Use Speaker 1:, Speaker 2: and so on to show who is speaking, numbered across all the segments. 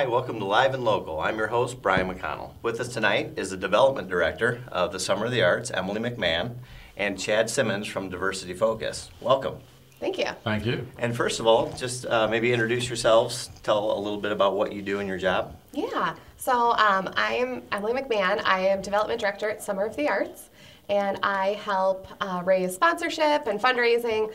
Speaker 1: Hi, welcome to Live and Local. I'm your host, Brian McConnell. With us tonight is the Development Director of the Summer of the Arts, Emily McMahon, and Chad Simmons from Diversity Focus. Welcome.
Speaker 2: Thank you.
Speaker 3: Thank you.
Speaker 1: And first of all, just maybe introduce yourselves, tell a little bit about what you do in your job.
Speaker 2: Yeah, so I'm Emily McMahon. I am Development Director at Summer of the Arts, and I help raise sponsorship and fundraising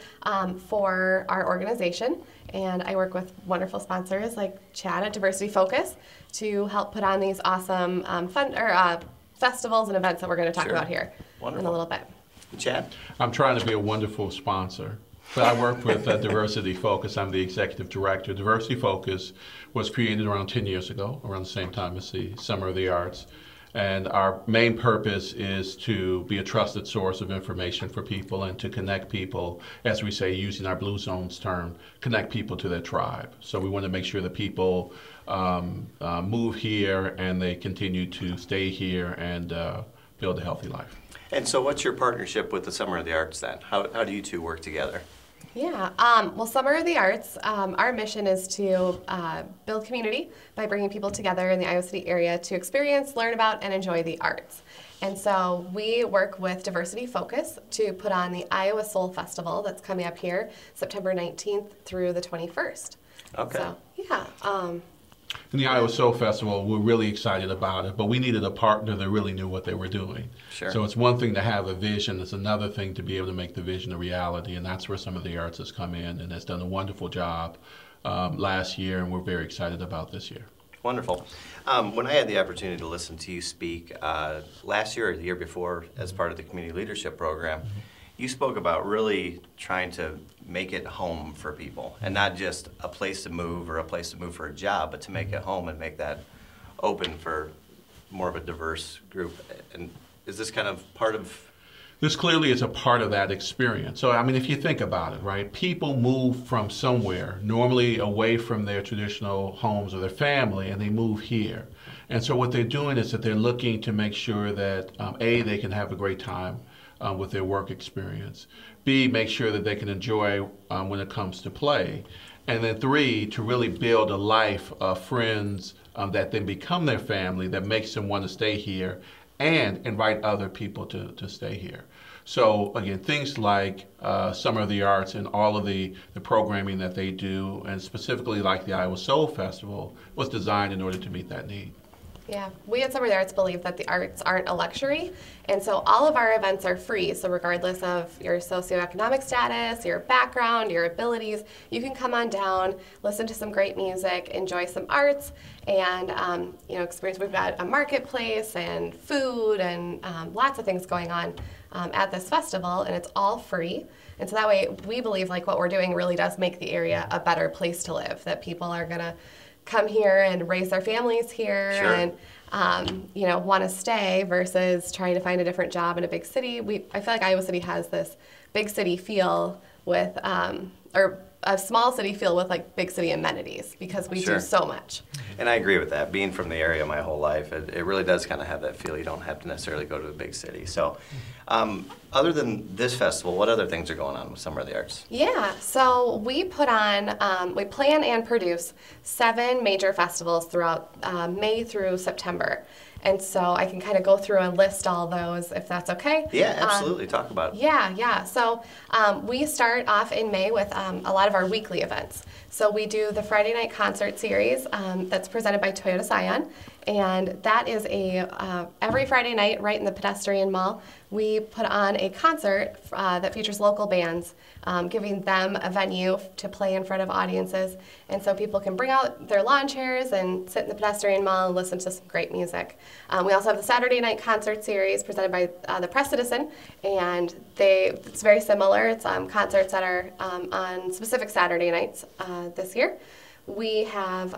Speaker 2: for our organization. And I work with wonderful sponsors like Chad at Diversity Focus to help put on these awesome festivals and events that we're going to talk about here in a little bit.
Speaker 1: Chad?
Speaker 3: I'm trying to be a wonderful sponsor. But I work with Diversity Focus. I'm the executive director. Diversity Focus was created around 10 years ago, around the same time as the Summer of the Arts. And our main purpose is to be a trusted source of information for people and to connect people, as we say, using our Blue Zones term, connect people to their tribe. So we want to make sure that people move here and they continue to stay here and build a healthy life.
Speaker 1: And so what's your partnership with the Summer of the Arts then? How do you two work together?
Speaker 2: Yeah, well, Summer of the Arts, our mission is to build community by bringing people together in the Iowa City area to experience, learn about, and enjoy the arts. And so we work with Diversity Focus to put on the Iowa Soul Festival that's coming up here September 19th through the 21st.
Speaker 1: Okay.
Speaker 2: So, yeah.
Speaker 3: In the Iowa Soul Festival, we're really excited about it, but we needed a partner that really knew what they were doing.
Speaker 1: Sure.
Speaker 3: So it's one thing to have a vision, it's another thing to be able to make the vision a reality, and that's where Some of the Arts has come in and has done a wonderful job last year, and we're very excited about this year.
Speaker 1: Wonderful. When I had the opportunity to listen to you speak last year or the year before as part of the Community Leadership Program, you spoke about really trying to make it home for people and not just a place to move or a place to move for a job, but to make it home and make that open for more of a diverse group. And is this kind of part of...
Speaker 3: This clearly is a part of that experience. So, I mean, if you think about it, right, people move from somewhere, normally away from their traditional homes or their family, and they move here. And so what they're doing is that they're looking to make sure that, A, they can have a great time with their work experience. B, make sure that they can enjoy when it comes to play. And then 3, to really build a life of friends that then become their family, that makes them want to stay here and invite other people to stay here. So again, things like Summer of the Arts and all of the programming that they do, and specifically like the Iowa Soul Festival, was designed in order to meet that need.
Speaker 2: Yeah, we at Summer of the Arts believe that the arts aren't a luxury, and so all of our events are free. So regardless of your socioeconomic status, your background, your abilities, you can come on down, listen to some great music, enjoy some arts, and experience. We've got a marketplace and food and lots of things going on at this festival, and it's all free. And so that way, we believe like what we're doing really does make the area a better place to live. That people are gonna come here and raise their families here.
Speaker 1: Sure.
Speaker 2: And want to stay versus trying to find a different job in a big city. I feel like Iowa City has this big city feel with, or a small city feel with like big city amenities because we do so much.
Speaker 1: And I agree with that. Being from the area my whole life, it really does kind of have that feel. You don't have to necessarily go to a big city. So other than this festival, what other things are going on with Summer of the Arts?
Speaker 2: Yeah, so we put on, we plan and produce 7 major festivals throughout May through September. And so I can kind of go through and list all those if that's okay.
Speaker 1: Yeah, absolutely. Talk about it.
Speaker 2: Yeah. So we start off in May with a lot of our weekly events. So we do the Friday night concert series that's presented by Toyota Scion. And that is every Friday night right in the pedestrian mall, we put on a concert that features local bands, giving them a venue to play in front of audiences. And so people can bring out their lawn chairs and sit in the pedestrian mall and listen to some great music. We also have the Saturday night concert series presented by the Press Citizen, and it's very similar. It's concerts that are on specific Saturday nights this year. We have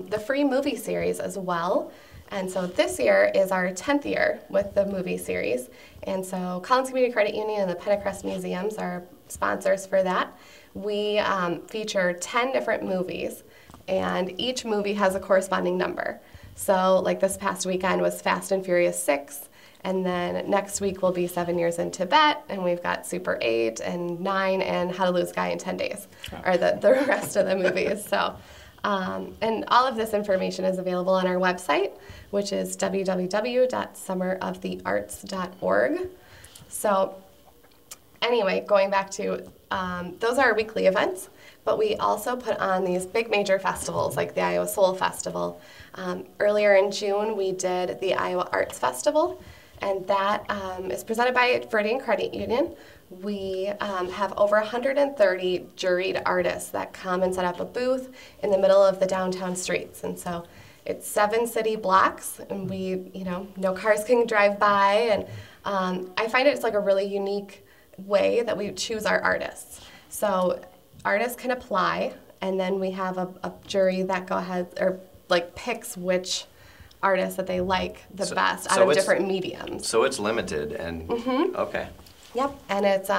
Speaker 2: the free movie series as well. And so this year is our 10th year with the movie series. And so Collins Community Credit Union and the Pennicrest Museums are sponsors for that. We feature 10 different movies, and each movie has a corresponding number. So like this past weekend was Fast and Furious 6. And then next week will be 7 Years in Tibet, and we've got Super 8 and 9 and How to Lose a Guy in 10 Days, are the rest of the movies. So And all of this information is available on our website, which is www.summerofthearts.org. So anyway, going back to those are our weekly events, but we also put on these big major festivals like the Iowa Soul Festival. Earlier in June, we did the Iowa Arts Festival, and that is presented by Viridian Credit Union. We have over 130 juried artists that come and set up a booth in the middle of the downtown streets. And so it's 7 city blocks, and no cars can drive by. And I find it's like a really unique way that we choose our artists. So artists can apply, and then we have a jury that go ahead or picks which artists that they like the best out of different mediums.
Speaker 1: So it's limited and okay.
Speaker 2: Yep, and it's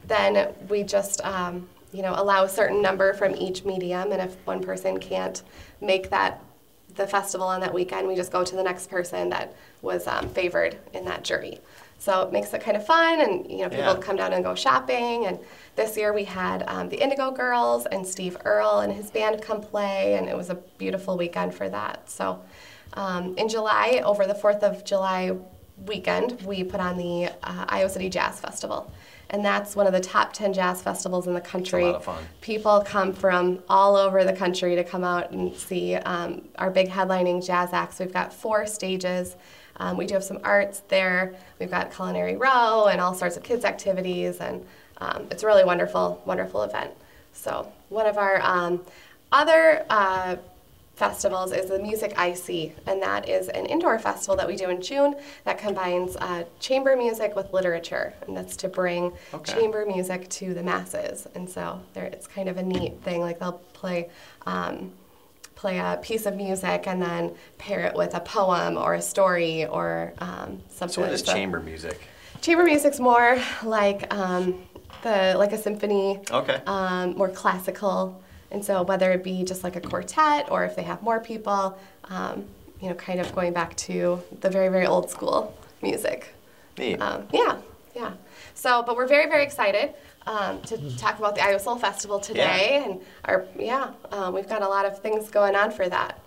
Speaker 2: then we just allow a certain number from each medium, and if one person can't make the festival on that weekend, we just go to the next person that was favored in that jury. So it makes it kind of fun, and people come down and go shopping. And this year we had the Indigo Girls and Steve Earle and his band come play, and it was a beautiful weekend for that. So in July, over the 4th of July weekend, we put on the Iowa City Jazz Festival, and that's one of the top 10 jazz festivals in the country.
Speaker 1: It's a lot of fun.
Speaker 2: People come from all over the country to come out and see our big headlining jazz acts. We've got 4 stages. We do have some arts there. We've got Culinary Row and all sorts of kids activities, and it's a really wonderful, wonderful event. So one of our other festivals is the Music IC, and that is an indoor festival that we do in June that combines chamber music with literature, and that's to bring chamber music to the masses. And so it's kind of a neat thing. Like they'll play a piece of music and then pair it with a poem or a story or something.
Speaker 1: So what is chamber music?
Speaker 2: Chamber music's more like a symphony, more classical. And so whether it be just like a quartet or if they have more people, kind of going back to the very, very old school music.
Speaker 1: Neat.
Speaker 2: Yeah. So, but we're very, very excited to talk about the Iowa Soul Festival today. And we've got a lot of things going on for that.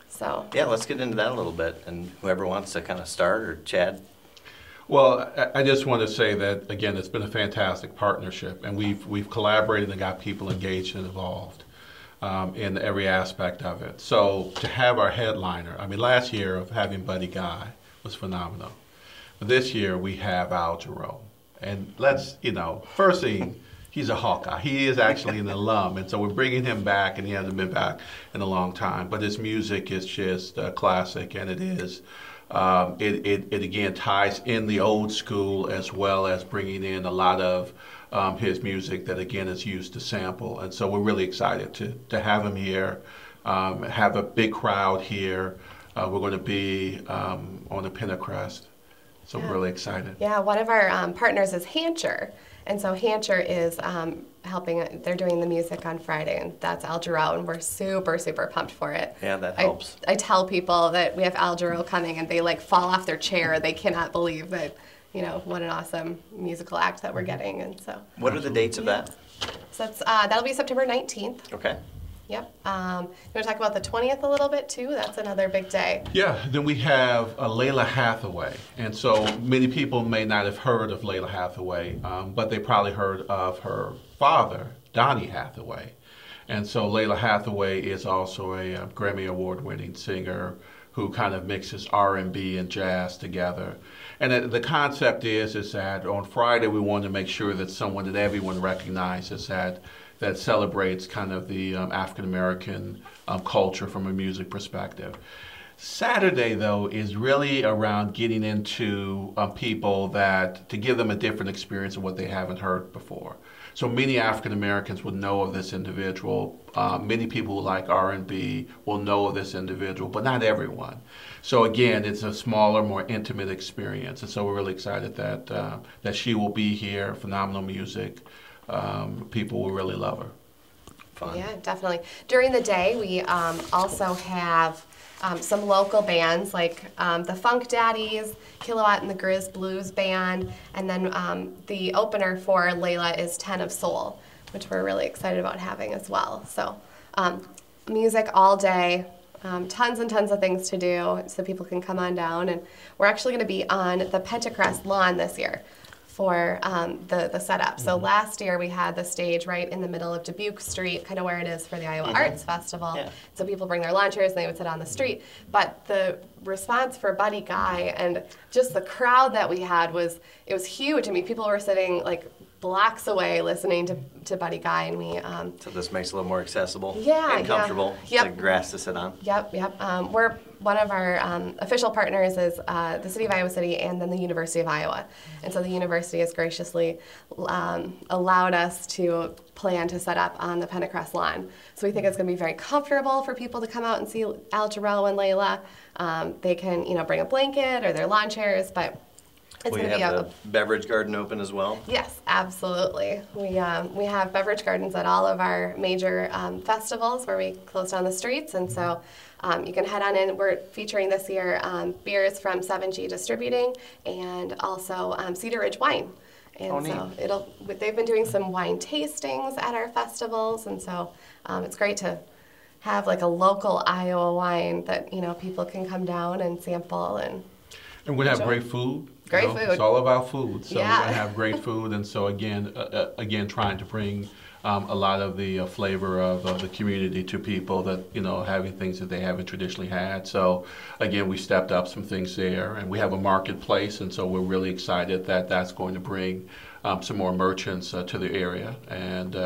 Speaker 2: So. Yeah,
Speaker 1: let's get into that a little bit. And whoever wants to kind of start, or Chad.
Speaker 3: Well, I just want to say that, again, it's been a fantastic partnership, and we've collaborated and got people engaged and involved in every aspect of it. So to have our headliner, last year of having Buddy Guy was phenomenal. This year we have Al Jarreau. And first thing, he's a Hawkeye. He is actually an alum, and so we're bringing him back, and he hasn't been back in a long time. But his music is just classic, and it is. It again ties in the old school as well as bringing in a lot of his music that again is used to sample, and so we're really excited to have him here, have a big crowd here. We're going to be on the Pentacrest, so we're really excited.
Speaker 2: Yeah, one of our partners is Hancher, and so Hancher is helping. They're doing the music on Friday, and that's Al Jarreau, and we're super, super pumped for it.
Speaker 1: Yeah, that helps.
Speaker 2: I tell people that we have Al Jarreau coming, and they fall off their chair. They cannot believe that, what an awesome musical act that we're getting. And so.
Speaker 1: What are the dates of that?
Speaker 2: So it's, that'll be September 19th.
Speaker 1: Okay.
Speaker 2: Yep. You want to talk about the 20th a little bit too? That's another big day.
Speaker 3: Yeah, then we have Layla Hathaway. And so many people may not have heard of Layla Hathaway, but they probably heard of her father, Donny Hathaway. And so Layla Hathaway is also a Grammy Award-winning singer who kind of mixes R&B and jazz together. And the concept is that on Friday we want to make sure that someone that everyone recognizes that celebrates kind of the African-American culture from a music perspective. Saturday, though, is really around getting into people to give them a different experience of what they haven't heard before. So many African Americans would know of this individual. Many people who like R&B will know of this individual, but not everyone. So again, it's a smaller, more intimate experience. And so we're really excited that she will be here. Phenomenal music. People will really love her.
Speaker 1: Fun.
Speaker 2: Yeah, definitely. During the day, we also have some local bands like the Funk Daddies, Kilowatt and the Grizz Blues Band, and then the opener for Layla is 10 of Soul, which we're really excited about having as well. So music all day, tons and tons of things to do, so people can come on down. And we're actually going to be on the Pentacrest lawn this year for the setup. So last year we had the stage right in the middle of Dubuque Street, kind of where it is for the Iowa Arts Festival. Yeah. So people bring their lawn chairs and they would sit on the street. But the response for Buddy Guy and just the crowd that we had was huge. I mean, people were sitting like blocks away listening to Buddy Guy, and we
Speaker 1: so this makes it a little more accessible
Speaker 2: and
Speaker 1: comfortable.
Speaker 2: Yeah.
Speaker 1: It's like grass to sit on.
Speaker 2: Yep. We're one of our official partners is the City of Iowa City and then the University of Iowa, and so the university has graciously allowed us to plan to set up on the Pentacrest lawn. So we think it's going to be very comfortable for people to come out and see Al Jarreau and Layla. They can bring a blanket or their lawn chairs, but it's
Speaker 1: Will you have the beverage garden open as well?
Speaker 2: Yes, absolutely. We have beverage gardens at all of our major festivals where we close down the streets, and so you can head on in. We're featuring this year beers from 7G Distributing and also Cedar Ridge Wine. And so they've been doing some wine tastings at our festivals, and so it's great to have like a local Iowa wine that people can come down and sample and
Speaker 3: we have great food.
Speaker 2: Great food.
Speaker 3: It's all about food. So
Speaker 2: yeah.
Speaker 3: We're going to have great food. And so again, trying to bring a lot of the flavor of the community to people that, having things that they haven't traditionally had. So again, we stepped up some things there, and we have a marketplace. And so we're really excited that that's going to bring some more merchants to the area. And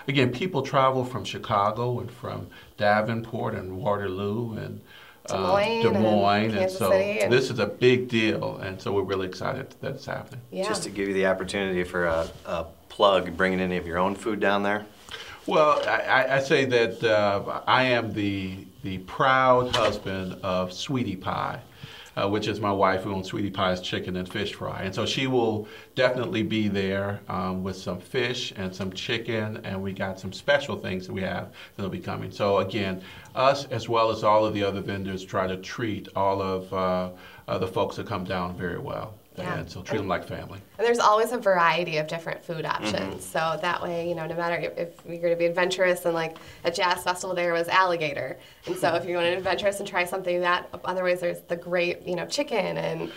Speaker 3: again, people travel from Chicago and from Davenport and Waterloo and Des Moines, and so this is a big deal, and so we're really excited that it's happening.
Speaker 2: Yeah.
Speaker 1: Just to give you the opportunity for a plug, bringing any of your own food down there?
Speaker 3: Well, I say that I am the proud husband of Sweetie Pie, which is my wife who owns Sweetie Pie's Chicken and Fish Fry. And so she will definitely be there with some fish and some chicken, and we got some special things that we have that'll be coming. So again, us as well as all of the other vendors try to treat all of the folks that come down very well. Yeah. And so treat them like family.
Speaker 2: And there's always a variety of different food options. So that way, no matter if you're going to be adventurous, and like at Jazz Festival there was alligator. And so if you're going to be adventurous and try something that, otherwise there's the great, chicken and,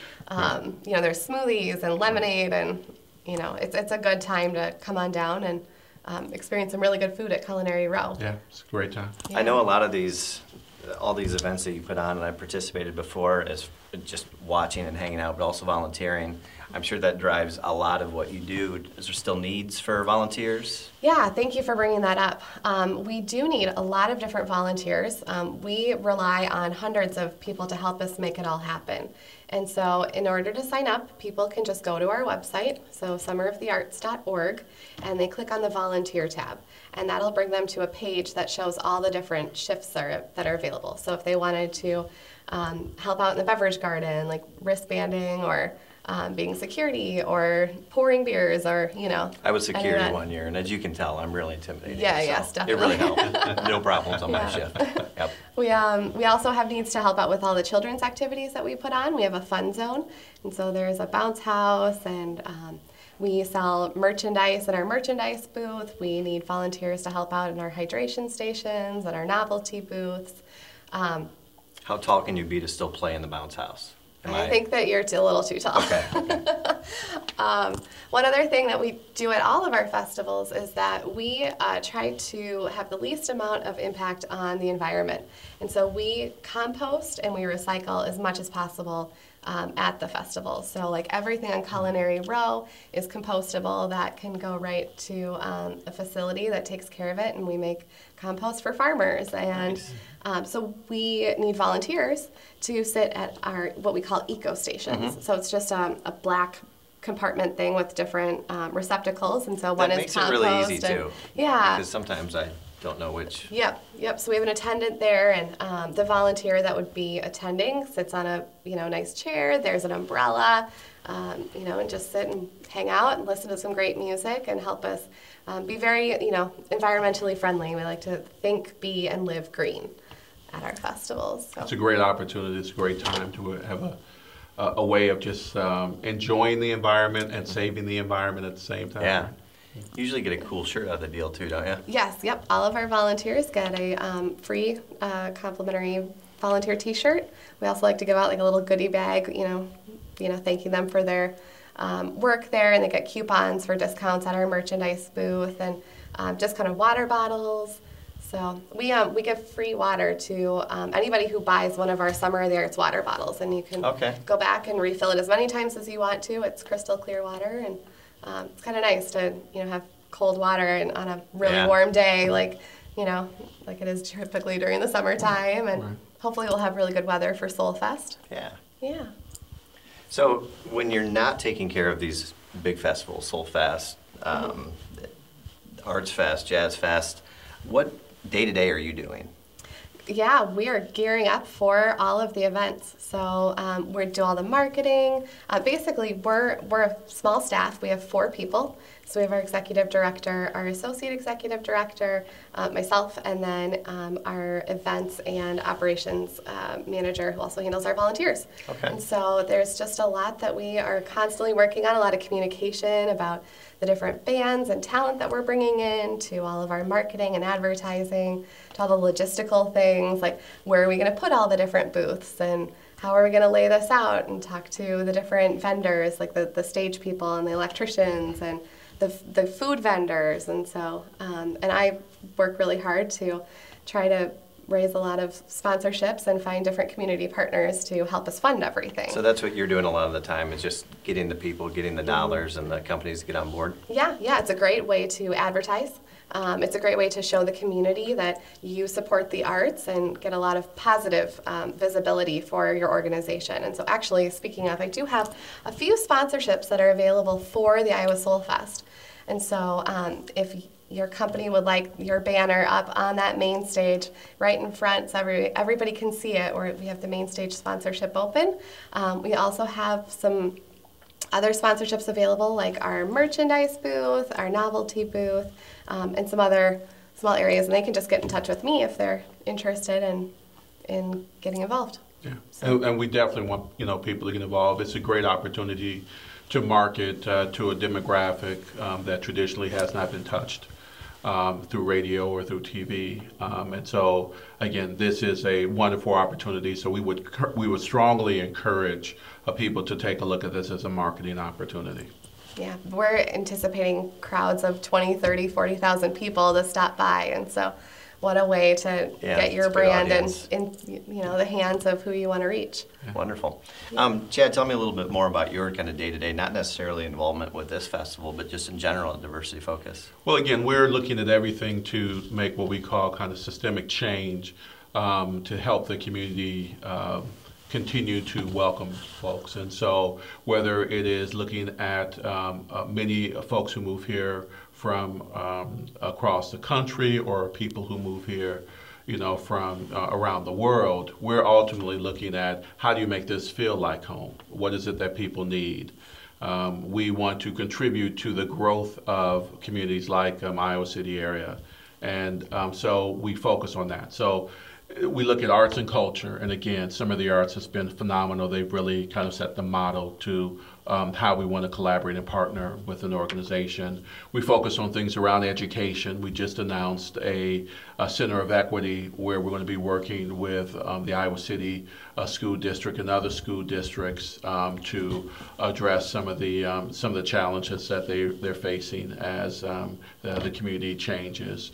Speaker 2: there's smoothies and lemonade, and, it's a good time to come on down and experience some really good food at Culinary Row.
Speaker 3: Yeah, it's a great time.
Speaker 1: Yeah. I know a lot of all these events that you put on, and I participated before as just watching and hanging out, but also volunteering. I'm sure that drives a lot of what you do. Is there still needs for volunteers?
Speaker 2: Yeah, thank you for bringing that up. We do need a lot of different volunteers. We rely on hundreds of people to help us make it all happen. And so in order to sign up, people can just go to our website, so summerofthearts.org, and they click on the volunteer tab. And that'll bring them to a page that shows all the different shifts that are available. So if they wanted to help out in the beverage garden, like wristbanding or being security or pouring beers or,
Speaker 1: I was security one year, and as you can tell, I'm really intimidating.
Speaker 2: Yeah,
Speaker 1: so
Speaker 2: yes, definitely.
Speaker 1: It really helped. No problems on my shift. Yep.
Speaker 2: We also have needs to help out with all the children's activities that we put on. We have a fun zone, and so there's a bounce house, and we sell merchandise in our merchandise booth. We need volunteers to help out in our hydration stations and our novelty booths.
Speaker 1: How tall can you be to still play in the bounce house?
Speaker 2: I think that you're a little too tall.
Speaker 1: Okay.
Speaker 2: One other thing that we do at all of our festivals is that we try to have the least amount of impact on the environment. And so we compost and we recycle as much as possible at the festival. So like everything on Culinary Row is compostable. That can go right to a facility that takes care of it, and we make compost for farmers. And so we need volunteers to sit at our what we call eco stations. So it's just a black compartment thing with different receptacles, and so one is compost.
Speaker 1: That makes it really easy too.
Speaker 2: Yeah.
Speaker 1: Because sometimes I don't know which.
Speaker 2: Yep. So we have an attendant there, and the volunteer that would be attending sits on a nice chair. There's an umbrella, and just sit and hang out and listen to some great music and help us be very environmentally friendly. We like to think, be, and live green at our festivals. So.
Speaker 3: It's a great opportunity. It's a great time to have a way of just enjoying the environment and saving the environment at the same time.
Speaker 1: Yeah. You usually get a cool shirt out of the deal too, don't you?
Speaker 2: Yes, yep. All of our volunteers get a free complimentary volunteer T-shirt. We also like to give out like a little goodie bag, thanking them for their work there, and they get coupons for discounts at our merchandise booth, and just kind of water bottles. So we give free water to anybody who buys one of our Summer of the Arts water bottles, and you can go back and refill it as many times as you want to. It's crystal clear water, and it's kind of nice to have cold water and on a really warm day, like it is typically during the summertime, and hopefully we'll have really good weather for Soul Fest.
Speaker 1: Yeah.
Speaker 2: Yeah.
Speaker 1: So when you're not taking care of these big festivals, Soul Fest, Arts Fest, Jazz Fest, what day-to-day are you doing?
Speaker 2: Yeah, we are gearing up for all of the events. So we do all the marketing. Basically, we're a small staff. We have 4 people. So we have our executive director, our associate executive director, myself, and then our events and operations manager who also handles our volunteers.
Speaker 1: Okay.
Speaker 2: And so there's just a lot that we are constantly working on, a lot of communication about the different bands and talent that we're bringing in, to all of our marketing and advertising, to all the logistical things, like where are we going to put all the different booths, and how are we going to lay this out, and talk to the different vendors, like the stage people and the electricians and the food vendors. And so, and I work really hard to try to raise a lot of sponsorships and find different community partners to help us fund everything.
Speaker 1: So that's what you're doing a lot of the time, is just getting the people, getting the dollars, and the companies to get on board?
Speaker 2: Yeah, it's a great way to advertise. It's a great way to show the community that you support the arts and get a lot of positive visibility for your organization. And so actually, speaking of, I do have a few sponsorships that are available for the Iowa Soul Fest. And so if your company would like your banner up on that main stage right in front so everybody can see it, or we have the main stage sponsorship open. We also have some other sponsorships available, like our merchandise booth, our novelty booth, and some other small areas, and they can just get in touch with me if they're interested in getting involved.
Speaker 3: Yeah, so. And we definitely want people to get involved. It's a great opportunity to market to a demographic that traditionally has not been touched through radio or through TV. And so, again, this is a wonderful opportunity. So we would strongly encourage people to take a look at this as a marketing opportunity.
Speaker 2: Yeah, we're anticipating crowds of 20, 30, 40,000 people to stop by, and so what a way to get your brand in the hands of who you want to reach.
Speaker 1: Yeah. Wonderful. Chad, tell me a little bit more about your kind of day-to-day, not necessarily involvement with this festival, but just in general, diversity focus.
Speaker 3: Well, again, we're looking at everything to make what we call kind of systemic change to help the community continue to welcome folks. And so whether it is looking at many folks who move here from across the country, or people who move here from around the world, we're ultimately looking at how do you make this feel like home? What is it that people need? We want to contribute to the growth of communities like Iowa City area, and so we focus on that. So we look at arts and culture, and again, some of the arts has been phenomenal. They've really kind of set the model to how we want to collaborate and partner with an organization. We focus on things around education. We just announced a Center of Equity where we're going to be working with the Iowa City School District and other school districts to address some of the challenges that they're facing as the community changes.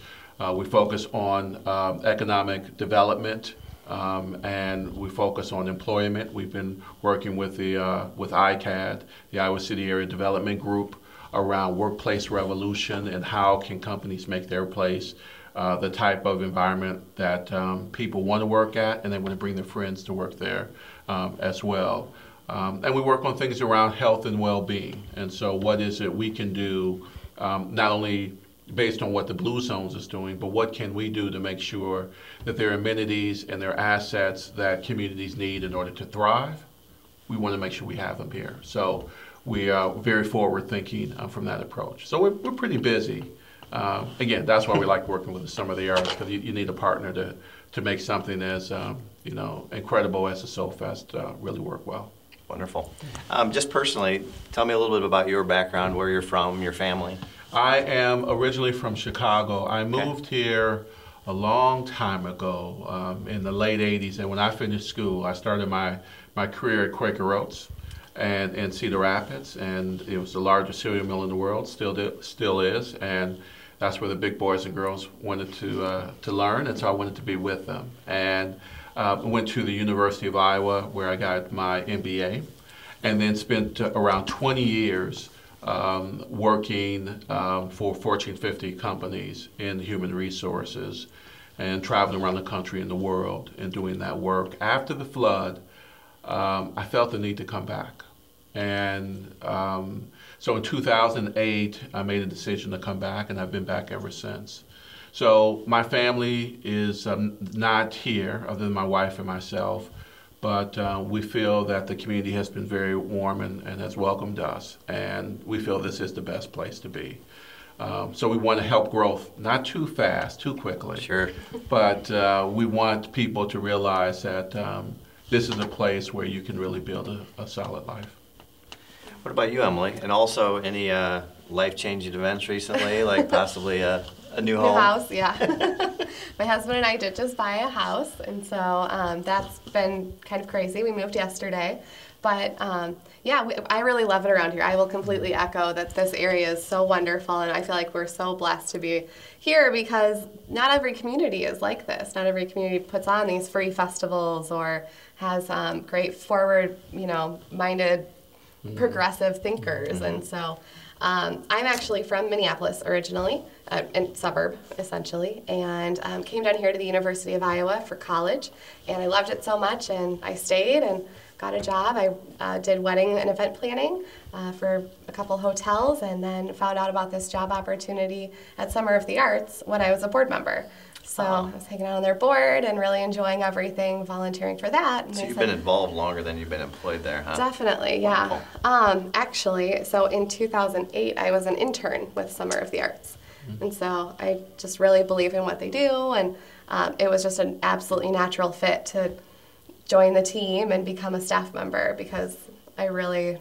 Speaker 3: We focus on economic development, and we focus on employment. We've been working with with ICAD, the Iowa City Area Development Group, around workplace revolution and how can companies make their place the type of environment that people want to work at, and they want to bring their friends to work there as well. And we work on things around health and well-being. And so what is it we can do, not only based on what the Blue Zones is doing, but what can we do to make sure that there are amenities and there are assets that communities need in order to thrive? We want to make sure we have them here. So we are very forward thinking from that approach. So we're pretty busy. Again, that's why we like working with the Summer of the Arts, because you need a partner to make something as incredible as the Soul Fest really work well.
Speaker 1: Wonderful. Just personally, tell me a little bit about your background, where you're from, your family.
Speaker 3: I am originally from Chicago. I moved here a long time ago, in the late 80s, and when I finished school, I started my career at Quaker Oats and in Cedar Rapids, and it was the largest cereal mill in the world, still is, and that's where the big boys and girls wanted to learn, and so I wanted to be with them. And went to the University of Iowa, where I got my MBA, and then spent around 20 years working for Fortune 50 companies in human resources and traveling around the country and the world and doing that work. After the flood, I felt the need to come back. And so in 2008, I made a decision to come back, and I've been back ever since. So my family is not here, other than my wife and myself, but we feel that the community has been very warm and has welcomed us, and we feel this is the best place to be. So we want to help growth, not too fast, too quickly.
Speaker 1: Sure.
Speaker 3: But we want people to realize that this is a place where you can really build a solid life.
Speaker 1: What about you, Emily? And also any life-changing events recently, like possibly a new home?
Speaker 2: New house, yeah. My husband and I did just buy a house, and so that's been kind of crazy. We moved yesterday. But yeah, I really love it around here. I will completely echo that this area is so wonderful, and I feel like we're so blessed to be here because not every community is like this. Not every community puts on these free festivals or has great forward, minded, progressive thinkers. And so I'm actually from Minneapolis originally, a suburb essentially, and came down here to the University of Iowa for college, and I loved it so much, and I stayed and got a job. I did wedding and event planning for a couple hotels, and then found out about this job opportunity at Summer of the Arts when I was a board member. So I was hanging out on their board and really enjoying everything, volunteering for that. And
Speaker 1: so you've been involved longer than you've been employed there, huh?
Speaker 2: Definitely, yeah. Actually, so in 2008, I was an intern with Summer of the Arts. And so I just really believe in what they do, and it was just an absolutely natural fit to join the team and become a staff member because I really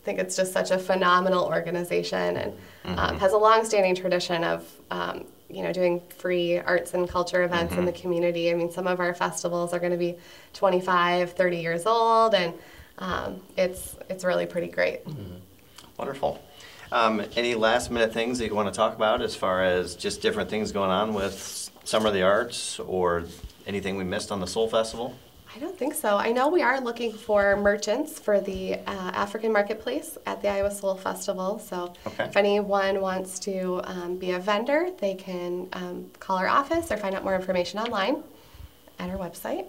Speaker 2: think it's just such a phenomenal organization and has a long-standing tradition of doing free arts and culture events in the community. I mean, some of our festivals are going to be 25, 30 years old, and it's really pretty great.
Speaker 1: Wonderful. Any last-minute things that you want to talk about as far as just different things going on with Summer of the Arts or anything we missed on the Soul Festival?
Speaker 2: I don't think so. I know we are looking for merchants for the African Marketplace at the Iowa Soul Festival. So if anyone wants to be a vendor, they can call our office or find out more information online at our website.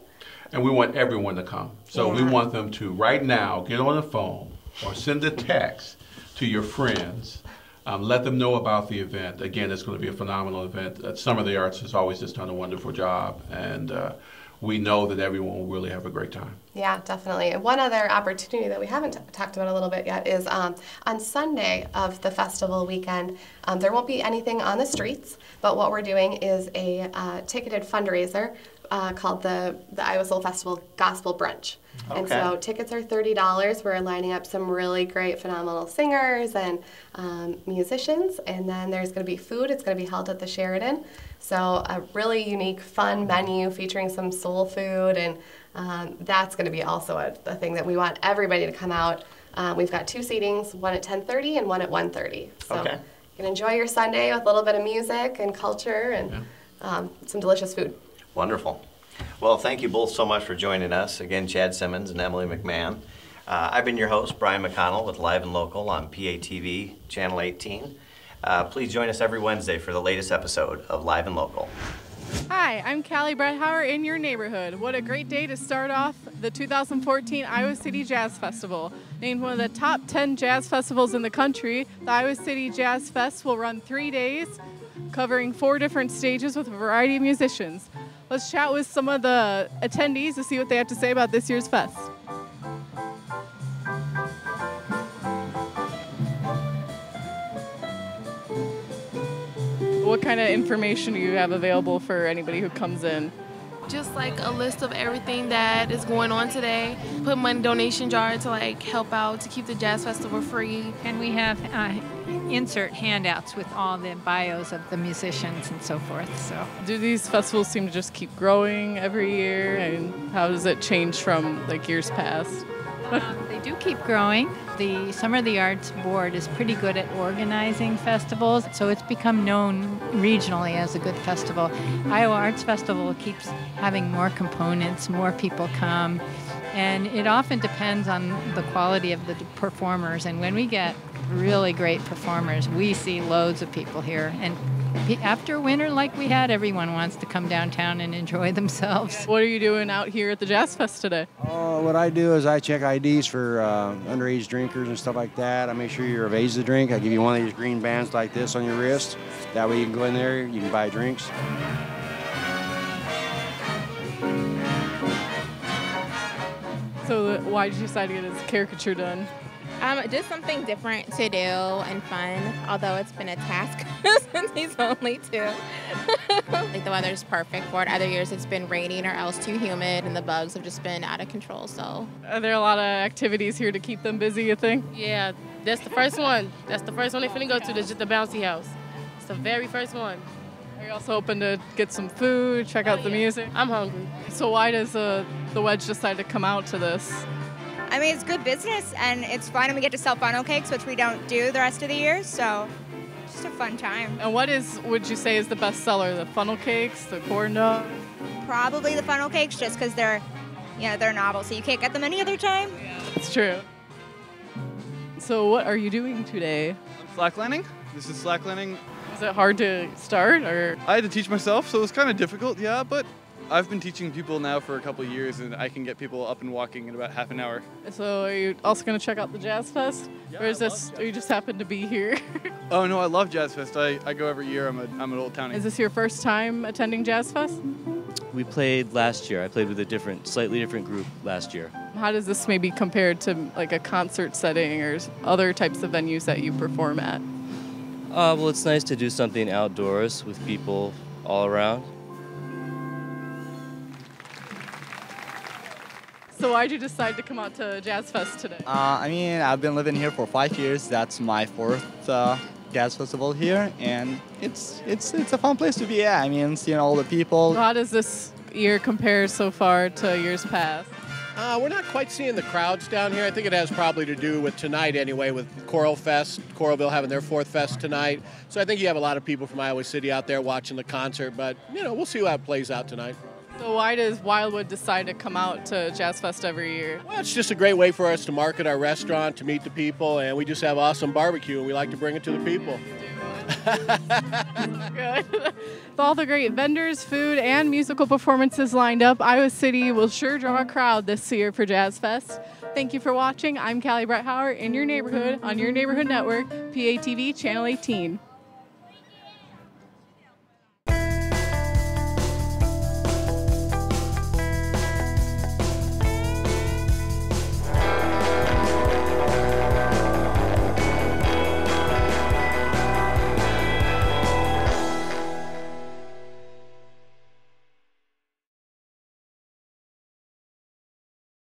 Speaker 3: And we want everyone to come. So we want them to, right now, get on the phone or send a text to your friends. Let them know about the event. Again, it's going to be a phenomenal event. Summer of the Arts has always just done a wonderful job, and we know that everyone will really have a great time.
Speaker 2: Yeah, definitely. And one other opportunity that we haven't talked about a little bit yet is on Sunday of the festival weekend, there won't be anything on the streets, but what we're doing is a ticketed fundraiser called the Iowa Soul Festival Gospel Brunch. And so tickets are $30. We're lining up some really great, phenomenal singers and musicians. And then there's going to be food. It's going to be held at the Sheridan. So a really unique, fun menu featuring some soul food. And that's going to be also a thing that we want everybody to come out. We've got 2 seatings, one at 10:30 and one at 1:30. So you can enjoy your Sunday with a little bit of music and culture and some delicious food.
Speaker 1: Wonderful. Well, thank you both so much for joining us. Again, Chad Simmons and Emily McMahon. I've been your host, Brian McConnell, with Live and Local on PATV, Channel 18. Please join us every Wednesday for the latest episode of Live and Local.
Speaker 4: Hi, I'm Callie Bretthauer in your neighborhood. What a great day to start off the 2014 Iowa City Jazz Festival. Named one of the top 10 jazz festivals in the country, the Iowa City Jazz Fest will run 3 days, covering 4 different stages with a variety of musicians. Let's chat with some of the attendees to see what they have to say about this year's fest. What kind of information do you have available for anybody who comes in?
Speaker 5: Just like a list of everything that is going on today. Put money in donation jar to like help out to keep the Jazz Festival free.
Speaker 6: And we have insert handouts with all the bios of the musicians and so forth. So,
Speaker 4: Do these festivals seem to just keep growing every year? And how does it change from like years past?
Speaker 6: they do keep growing. The Summer of the Arts Board is pretty good at organizing festivals, so it's become known regionally as a good festival. Iowa Arts Festival keeps having more components, more people come, and it often depends on the quality of the performers. And when we get really great performers, we see loads of people here. And after winter like we had, everyone wants to come downtown and enjoy themselves.
Speaker 4: What are you doing out here at the Jazz Fest today?
Speaker 7: What I do is I check IDs for underage drinkers and stuff like that. I make sure you're of age to drink. I give you one of these green bands like this on your wrist. That way you can go in there, you can buy drinks.
Speaker 4: So why did you decide to get this caricature done?
Speaker 8: Just something different to do and fun, although it's been a task since he's only 2. Like the weather's perfect for it. Other years it's been raining or else too humid and the bugs have just been out of control, so.
Speaker 4: Are there a lot of activities here to keep them busy, you think?
Speaker 9: Yeah, that's the first one. That's the first one they're finna go to, the bouncy house. It's the very first one.
Speaker 4: Are you also hoping to get some food, check out the music?
Speaker 9: I'm hungry.
Speaker 4: So why does the Wedge decide to come out to this?
Speaker 10: I mean, it's good business, and it's fun, and we get to sell funnel cakes, which we don't do the rest of the year, so just a fun time.
Speaker 4: And what would you say is the best seller? The funnel cakes, the corn dog?
Speaker 10: Probably the funnel cakes, just because they're novel, so you can't get them any other time.
Speaker 4: Yeah, it's true. So what are you doing today?
Speaker 11: I'm slacklining. This is slacklining.
Speaker 4: Is it hard to start, or?
Speaker 11: I had to teach myself, so it was kind of difficult, yeah, but I've been teaching people now for a couple of years, and I can get people up and walking in about half an hour.
Speaker 4: So are you also going to check out the Jazz Fest?
Speaker 11: Yeah,
Speaker 4: or you just happen to be here?
Speaker 11: Oh, no, I love Jazz Fest. I go every year. I'm an old townie.
Speaker 4: Is this your first time attending Jazz Fest?
Speaker 12: We played last year. I played with a slightly different group last year.
Speaker 4: How does this maybe compare to like a concert setting or other types of venues that you perform at?
Speaker 12: Well, it's nice to do something outdoors with people all around.
Speaker 4: So why'd you decide to come out to Jazz Fest today?
Speaker 13: I mean, I've been living here for 5 years. That's my 4th Jazz Festival here, and it's a fun place to be at. I mean, seeing all the people.
Speaker 4: How does this year compare so far to years past?
Speaker 14: We're not quite seeing the crowds down here. I think it has probably to do with tonight anyway, with Choral Fest, Coralville having their 4th fest tonight. So I think you have a lot of people from Iowa City out there watching the concert, but, we'll see how it plays out tonight.
Speaker 4: So why does Wildwood decide to come out to Jazz Fest every year?
Speaker 14: Well, it's just a great way for us to market our restaurant, to meet the people, and we just have awesome barbecue, and we like to bring it to the people.
Speaker 4: Good. With all the great vendors, food, and musical performances lined up, Iowa City will sure draw a crowd this year for Jazz Fest. Thank you for watching. I'm Callie Bretthauer in your neighborhood on your neighborhood network, PATV Channel 18.